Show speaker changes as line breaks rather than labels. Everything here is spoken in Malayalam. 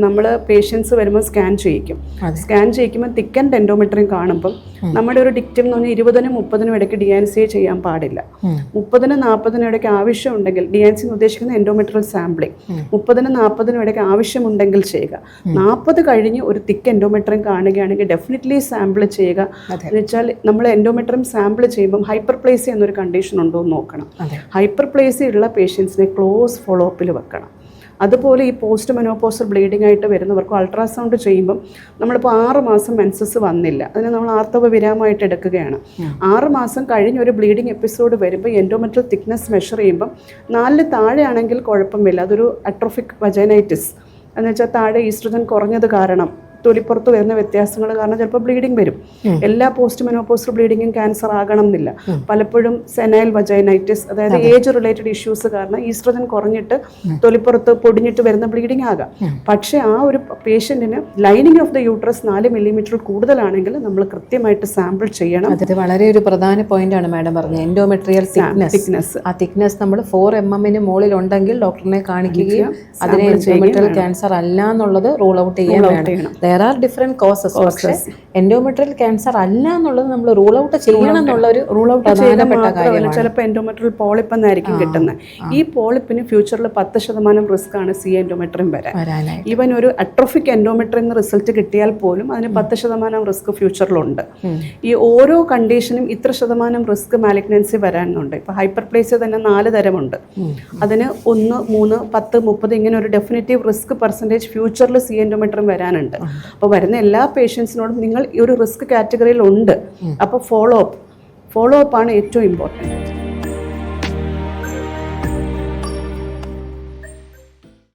നമ്മൾ പേഷ്യൻസ് വരുമ്പോൾ സ്കാൻ ചെയ്യിക്കുമ്പോൾ തിക്ക് ആൻഡ് എൻഡോമെട്രിയം കാണുമ്പം നമ്മുടെ ഒരു ഡിക്റ്റം എന്ന് പറഞ്ഞാൽ 20-നും 30-നും ഇടയ്ക്ക് DNC ചെയ്യാൻ പാടില്ല. 30-നും 40-നും ഇടയ്ക്ക് ആവശ്യമുണ്ടെങ്കിൽ DNC ഉദ്ദേശിക്കുന്ന എൻഡോമെട്രിയൽ സാമ്പിളിംഗ് 30-നും 40-നും ഇടയ്ക്ക് ആവശ്യമുണ്ടെങ്കിൽ ചെയ്യുക. 40 കഴിഞ്ഞ് ഒരു തിക്ക് എൻഡോമെട്രിയം കാണുകയാണെങ്കിൽ ഡെഫിനറ്റ്ലി സാമ്പിൾ ചെയ്യുക. എന്ന് വെച്ചാൽ നമ്മൾ എൻഡോമെട്രിയം സാമ്പിൾ ചെയ്യുമ്പം ഹൈപ്പർപ്ലേസി എന്നൊരു കണ്ടീഷൻ ഉണ്ടോ എന്ന് നോക്കണം. ഹൈപ്പർപ്ലേസി ഉള്ള പേഷ്യൻസിനെ ക്ലോസ് ഫോളോ അപ്പിൽ വെക്കണം. അതുപോലെ ഈ പോസ്റ്റ് മെനോപോസൽ ബ്ലീഡിംഗ് ആയിട്ട് വരുന്നവർക്ക് അൾട്രാസൗണ്ട് ചെയ്യുമ്പം നമ്മളിപ്പോൾ 6 മാസം മെൻസസ് വന്നില്ല, അതിനെ നമ്മൾ ആർത്തവ വിരാമമായിട്ട് എടുക്കുകയാണ്. 6 മാസം കഴിഞ്ഞ് ഒരു ബ്ലീഡിംഗ് എപ്പിസോഡ് വരുമ്പോൾ എൻഡോമെട്രിയൽ തിക്നെസ് മെഷർ ചെയ്യുമ്പം 4 താഴെയാണെങ്കിൽ കുഴപ്പമില്ല, അതൊരു അട്രോഫിക് വജൈനൈറ്റിസ് എന്ന് വെച്ചാൽ താഴെ ഈസ്ട്രജൻ കുറഞ്ഞത് കാരണം തൊലിപ്പുറത്ത് വരുന്ന വ്യത്യാസങ്ങൾ കാരണം ചിലപ്പോൾ ബ്ലീഡിംഗ് വരും. എല്ലാ പോസ്റ്റ് മെനോപോസൽ ബ്ലീഡിങ്ങും ക്യാൻസർ ആകണം എന്നില്ല. പലപ്പോഴും സെനൈൽ വജൈനൈറ്റിസ്, അതായത് ഏജ് റിലേറ്റഡ് ഇഷ്യൂസ് കാരണം ഈസ്ട്രജൻ കുറഞ്ഞിട്ട് തൊലിപ്പുറത്ത് പൊടിഞ്ഞിട്ട് വരുന്ന ബ്ലീഡിംഗ് ആകാം. പക്ഷേ ആ ഒരു പേഷ്യന്റിന് lining of the uterus 4 millimetre കൂടുതലാണെങ്കിൽ നമ്മൾ കൃത്യമായിട്ട് സാമ്പിൾ ചെയ്യണം.
അത് വളരെ ഒരു പ്രധാന പോയിന്റ് ആണ് മാഡം പറഞ്ഞത്. എൻഡോമെട്രിയൽ തിക്നെസ്, ആ തിക്നെസ് നമ്മൾ 4 mm മുകളിൽ ഉണ്ടെങ്കിൽ ഡോക്ടറിനെ കാണിക്കുകയും അതിനെ എൻഡോമെട്രിയൽ ക്യാൻസർ അല്ല എന്നുള്ളത് റൂൾ ഔട്ട് ചെയ്യാൻ വേണം. There are different causes. പക്ഷേ എൻഡോമെട്രിയൽ ക്യാൻസർ അല്ല എന്നുള്ളത് നമ്മൾ റൂൾ ഔട്ട് ചെയ്യണം എന്നുള്ള ഒരു പ്രധാനപ്പെട്ട കാര്യമാണ്.
ചിലപ്പോൾ എൻഡോമെട്രിയൽ പോളിപ്പ് എന്നായിരിക്കും കിട്ടുന്നത്. ഈ പോളിപ്പിന് ഫ്യൂച്ചറിൽ 10% റിസ്ക് ആണ് എൻഡോമെട്രിയം വരാനായി. ഈവൻ ഒരു അട്രോഫിക് എൻഡോമെട്രിയം റിസൾട്ട് കിട്ടിയാൽ പോലും അതിന് 10% റിസ്ക് ഫ്യൂച്ചറിലുണ്ട്. ഈ ഓരോ കണ്ടീഷനും ഇത്ര ശതമാനം റിസ്ക് മാലിഗ്നൻസി വരാനുണ്ട്. ഇപ്പോൾ ഹൈപ്പർപ്ലേസിയ തന്നെ 4 തരമുണ്ട്. അതിന് 1, 3, 10, 30 ഇങ്ങനെ ഒരു ഡെഫിനറ്റീവ് റിസ്ക് പെർസെൻറ്റേജ് ഫ്യൂച്ചറിൽ എൻഡോമെട്രിയം വരാനുണ്ട്. അപ്പോൾ വരുന്ന എല്ലാ പേഷ്യൻസിനോടും നിങ്ങൾ ഈ ഒരു റിസ്ക് കാറ്റഗറിയിൽ ഉണ്ട്, അപ്പോൾ ഫോളോ അപ്പ് ആണ് ഏറ്റവും ഇമ്പോർട്ടൻറ്റ്.